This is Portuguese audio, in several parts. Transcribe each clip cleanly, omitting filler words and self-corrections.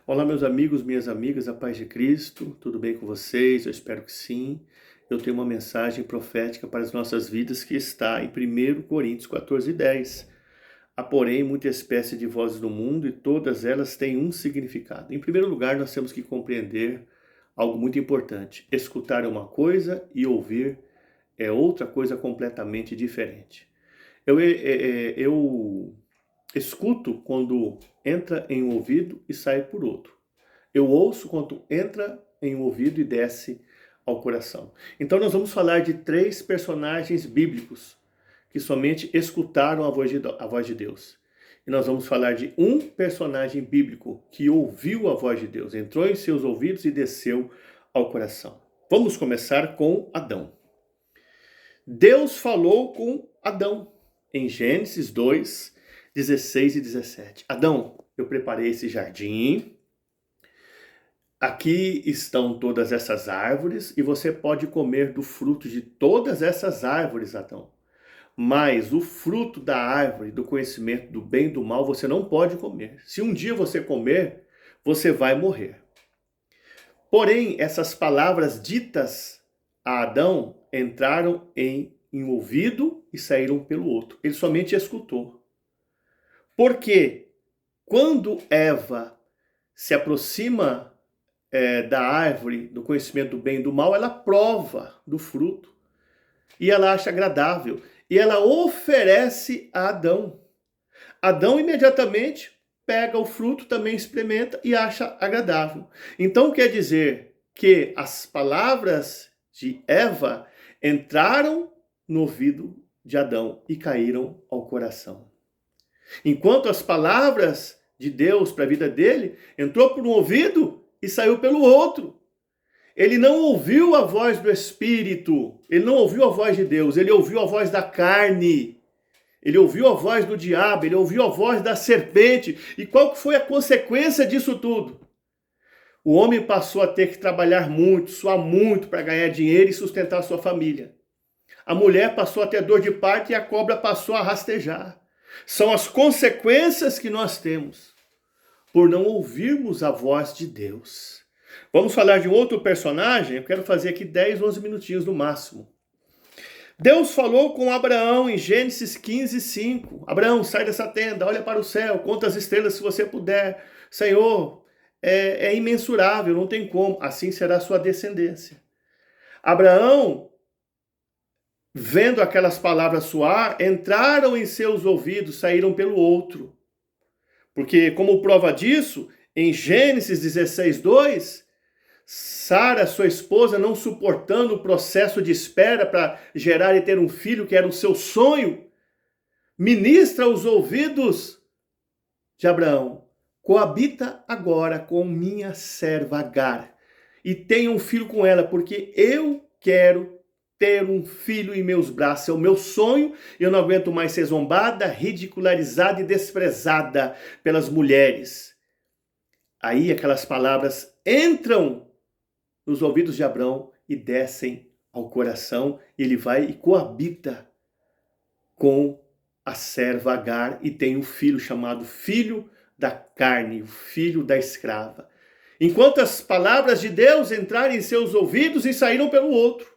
Olá, meus amigos, minhas amigas, a paz de Cristo, tudo bem com vocês? Eu espero que sim. Eu tenho uma mensagem profética para as nossas vidas que está em 1 Coríntios 14:10. Há, porém, muita espécie de vozes no mundo e todas elas têm um significado. Em primeiro lugar, nós temos que compreender algo muito importante. Escutar é uma coisa e ouvir é outra coisa completamente diferente. Eu escuto quando entra em um ouvido e sai por outro. Eu ouço quando entra em um ouvido e desce ao coração. Então nós vamos falar de 3 personagens bíblicos que somente escutaram a voz de Deus. E nós vamos falar de um personagem bíblico que ouviu a voz de Deus, entrou em seus ouvidos e desceu ao coração. Vamos começar com Adão. Deus falou com Adão em Gênesis 2, 16 e 17. Adão, eu preparei esse jardim. Aqui estão todas essas árvores e você pode comer do fruto de todas essas árvores, Adão. Mas o fruto da árvore do conhecimento do bem e do mal você não pode comer. Se um dia você comer, você vai morrer. Porém, essas palavras ditas a Adão entraram em um ouvido e saíram pelo outro. Ele somente escutou. Porque quando Eva se aproxima da árvore do conhecimento do bem e do mal, ela prova do fruto e ela acha agradável e ela oferece a Adão. Adão imediatamente pega o fruto, também experimenta e acha agradável. Então quer dizer que as palavras de Eva entraram no ouvido de Adão e caíram ao coração. Enquanto as palavras de Deus para a vida dele entrou por um ouvido e saiu pelo outro. Ele não ouviu a voz do Espírito, ele não ouviu a voz de Deus, ele ouviu a voz da carne, ele ouviu a voz do diabo, ele ouviu a voz da serpente. E qual que foi a consequência disso tudo? O homem passou a ter que trabalhar muito, suar muito para ganhar dinheiro e sustentar a sua família. A mulher passou a ter dor de parto e a cobra passou a rastejar. São as consequências que nós temos por não ouvirmos a voz de Deus. Vamos falar de um outro personagem? Eu quero fazer aqui 10, 11 minutinhos no máximo. Deus falou com Abraão em Gênesis 15:5. Abraão, sai dessa tenda, olha para o céu, conta as estrelas se você puder. Senhor, é imensurável, não tem como. Assim será a sua descendência. Abraão, vendo aquelas palavras soar, entraram em seus ouvidos, saíram pelo outro. Porque, como prova disso, em Gênesis 16:2, Sara, sua esposa, não suportando o processo de espera para gerar e ter um filho, que era o seu sonho, ministra aos ouvidos de Abraão: coabita agora com minha serva Agar e tenha um filho com ela, porque eu quero ter um filho em meus braços, é o meu sonho, eu não aguento mais ser zombada, ridicularizada e desprezada pelas mulheres. Aí aquelas palavras entram nos ouvidos de Abraão e descem ao coração, e ele vai e coabita com a serva Agar e tem um filho chamado filho da carne, o filho da escrava. Enquanto as palavras de Deus entraram em seus ouvidos e saíram pelo outro.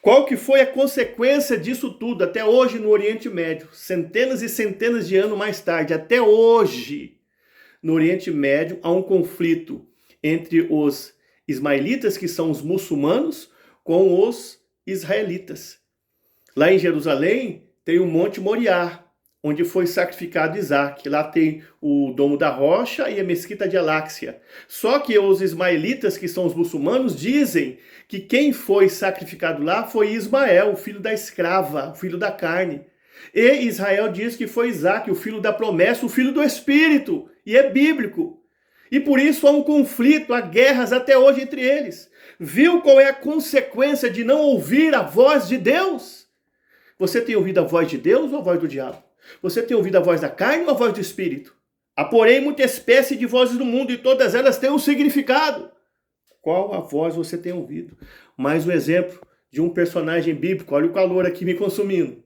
Qual que foi a consequência disso tudo até hoje no Oriente Médio? Centenas e centenas de anos mais tarde, até hoje, no Oriente Médio, há um conflito entre os ismaelitas, que são os muçulmanos, com os israelitas. Lá em Jerusalém tem o Monte Moriá, onde foi sacrificado Isaac. Lá tem o Domo da Rocha e a Mesquita de Aláxia. Só que os ismaelitas, que são os muçulmanos, dizem que quem foi sacrificado lá foi Ismael, o filho da escrava, o filho da carne. E Israel diz que foi Isaac, o filho da promessa, o filho do Espírito. E é bíblico. E por isso há um conflito, há guerras até hoje entre eles. Viu qual é a consequência de não ouvir a voz de Deus? Você tem ouvido a voz de Deus ou a voz do diabo? Você tem ouvido a voz da carne ou a voz do Espírito? Há, porém, muita espécie de vozes do mundo e todas elas têm um significado. Qual a voz você tem ouvido? Mais um exemplo de um personagem bíblico. Olha o calor aqui me consumindo.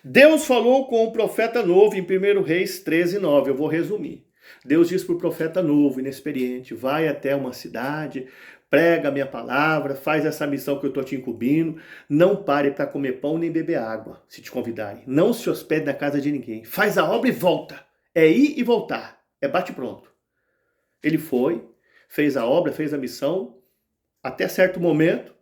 Deus falou com o profeta novo em 1 Reis 13:9. Eu vou resumir. Deus diz para o profeta novo, inexperiente, vai até uma cidade, prega a minha palavra, faz essa missão que eu estou te incumbindo, não pare para comer pão nem beber água, se te convidarem. Não se hospede na casa de ninguém. Faz a obra e volta. É ir e voltar. É bate pronto. Ele foi, fez a obra, fez a missão, até certo momento,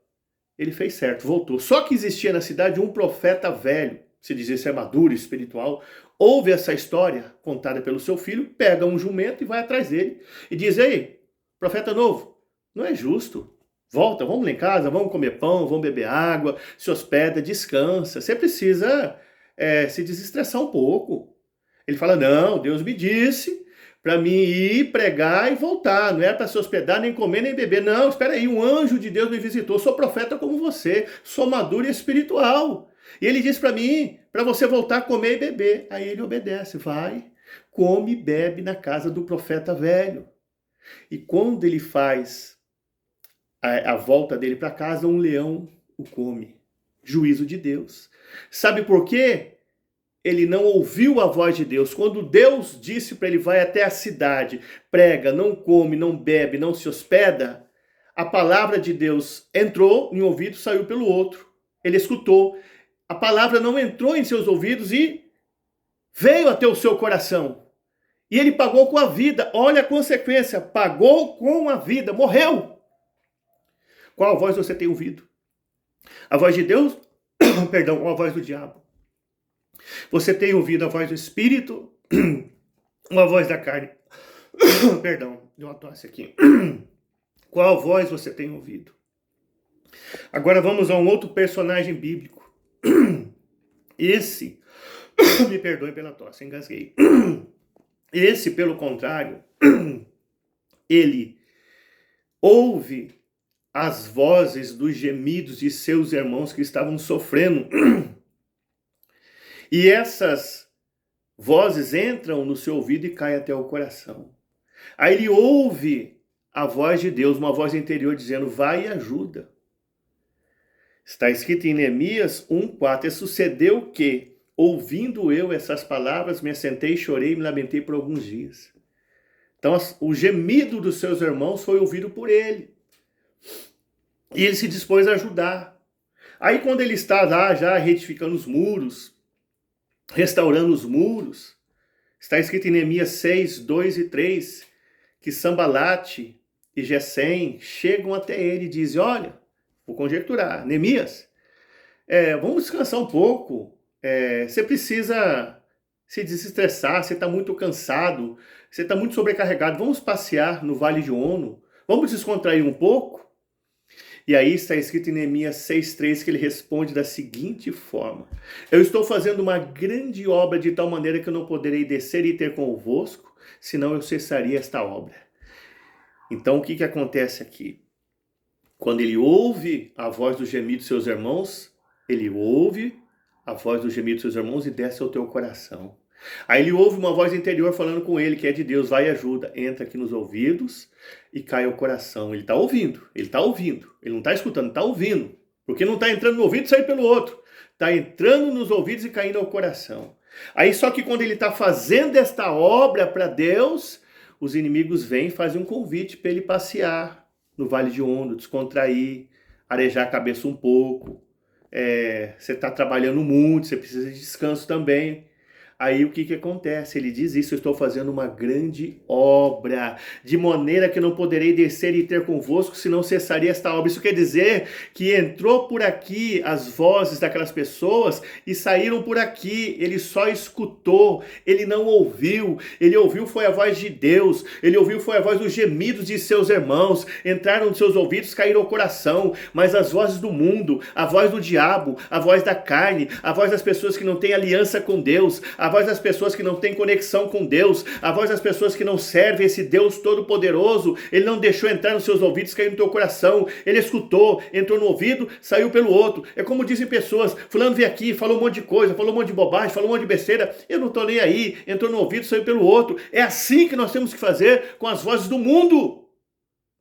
ele fez certo, voltou. Só que existia na cidade um profeta velho, se dizia ser maduro, espiritual, ouve essa história contada pelo seu filho, pega um jumento e vai atrás dele. E diz, ei, profeta novo, não é justo. Volta, vamos lá em casa, vamos comer pão, vamos beber água, se hospeda, descansa. Você precisa se desestressar um pouco. Ele fala, não, Deus me disse para mim ir pregar e voltar. Não era para se hospedar, nem comer, nem beber. Não, espera aí, um anjo de Deus me visitou. Sou profeta como você, sou maduro e espiritual. E ele disse para mim, para você voltar a comer e beber. Aí ele obedece, vai, come e bebe na casa do profeta velho. E quando ele faz a volta dele para casa, um leão o come. Juízo de Deus. Sabe por quê? Ele não ouviu a voz de Deus. Quando Deus disse para ele, vai até a cidade, prega, não come, não bebe, não se hospeda, a palavra de Deus entrou em um ouvido, saiu pelo outro. Ele escutou. A palavra não entrou em seus ouvidos e veio até o seu coração. E ele pagou com a vida. Olha a consequência. Pagou com a vida. Morreu. Qual voz você tem ouvido? A voz de Deus? Perdão, ou a voz do diabo? Você tem ouvido a voz do Espírito ou a voz da carne? Perdão, deu uma tosse aqui. Qual voz você tem ouvido? Agora vamos a um outro personagem bíblico. Esse, me perdoem pela tosse, engasguei. Esse, pelo contrário, ele ouve as vozes dos gemidos de seus irmãos que estavam sofrendo. E essas vozes entram no seu ouvido e caem até o coração. Aí ele ouve a voz de Deus, uma voz interior dizendo, vai e ajuda. Está escrito em Neemias 1:4, e sucedeu que, ouvindo eu essas palavras, me assentei, chorei e me lamentei por alguns dias. Então o gemido dos seus irmãos foi ouvido por ele. E ele se dispôs a ajudar. Aí quando ele está lá já retificando os muros, restaurando os muros, está escrito em Neemias 6:2 e 3, que Sambalate e Gesem chegam até ele e dizem, olha, vou conjecturar, Neemias, vamos descansar um pouco, você precisa se desestressar, você está muito cansado, você está muito sobrecarregado, vamos passear no Vale de Ono, vamos descontrair um pouco? E aí está escrito em Neemias 6:3 que ele responde da seguinte forma, eu estou fazendo uma grande obra de tal maneira que eu não poderei descer e ter convosco, senão eu cessaria esta obra. Então o que acontece aqui? Quando ele ouve a voz do gemido dos seus irmãos, ele ouve a voz do gemido dos seus irmãos e desce ao teu coração. Aí ele ouve uma voz interior falando com ele, que é de Deus, vai e ajuda, entra aqui nos ouvidos e cai ao coração. Ele está ouvindo, ele não está escutando, está ouvindo. Porque não está entrando no ouvido e sai pelo outro. Está entrando nos ouvidos e caindo ao coração. Aí só que quando ele está fazendo esta obra para Deus, os inimigos vêm e fazem um convite para ele passear no Vale de Ono, descontrair, arejar a cabeça um pouco. Você está trabalhando muito, você precisa de descanso também. Aí o que acontece? Ele diz isso, eu estou fazendo uma grande obra, de maneira que não poderei descer e ter convosco, senão cessaria esta obra. Isso quer dizer que entrou por aqui as vozes daquelas pessoas e saíram por aqui. Ele só escutou, ele não ouviu. Ele ouviu foi a voz de Deus, ele ouviu foi a voz dos gemidos de seus irmãos, entraram nos seus ouvidos, caíram ao coração. Mas as vozes do mundo, a voz do diabo, a voz da carne, a voz das pessoas que não têm aliança com Deus, a voz das pessoas que não têm conexão com Deus, a voz das pessoas que não servem esse Deus Todo-Poderoso, ele não deixou entrar nos seus ouvidos, cair no teu coração, ele escutou, entrou no ouvido, saiu pelo outro. É como dizem pessoas, fulano veio aqui, falou um monte de coisa, falou um monte de bobagem, falou um monte de besteira, eu não estou nem aí, entrou no ouvido, saiu pelo outro. É assim que nós temos que fazer com as vozes do mundo.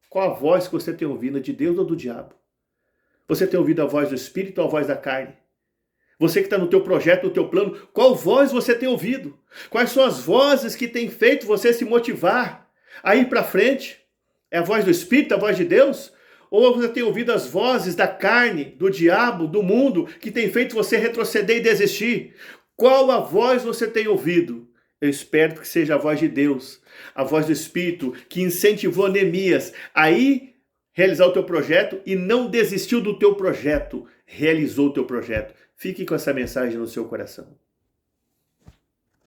Qual a voz que você tem ouvido, de Deus ou do diabo? Você tem ouvido a voz do Espírito ou a voz da carne? Você que está no teu projeto, no teu plano, qual voz você tem ouvido? Quais são as vozes que têm feito você se motivar a ir para frente? É a voz do Espírito, a voz de Deus? Ou você tem ouvido as vozes da carne, do diabo, do mundo, que tem feito você retroceder e desistir? Qual a voz você tem ouvido? Eu espero que seja a voz de Deus, a voz do Espírito, que incentivou Neemias a ir realizar o teu projeto e não desistiu do teu projeto, realizou o teu projeto. Fique com essa mensagem no seu coração.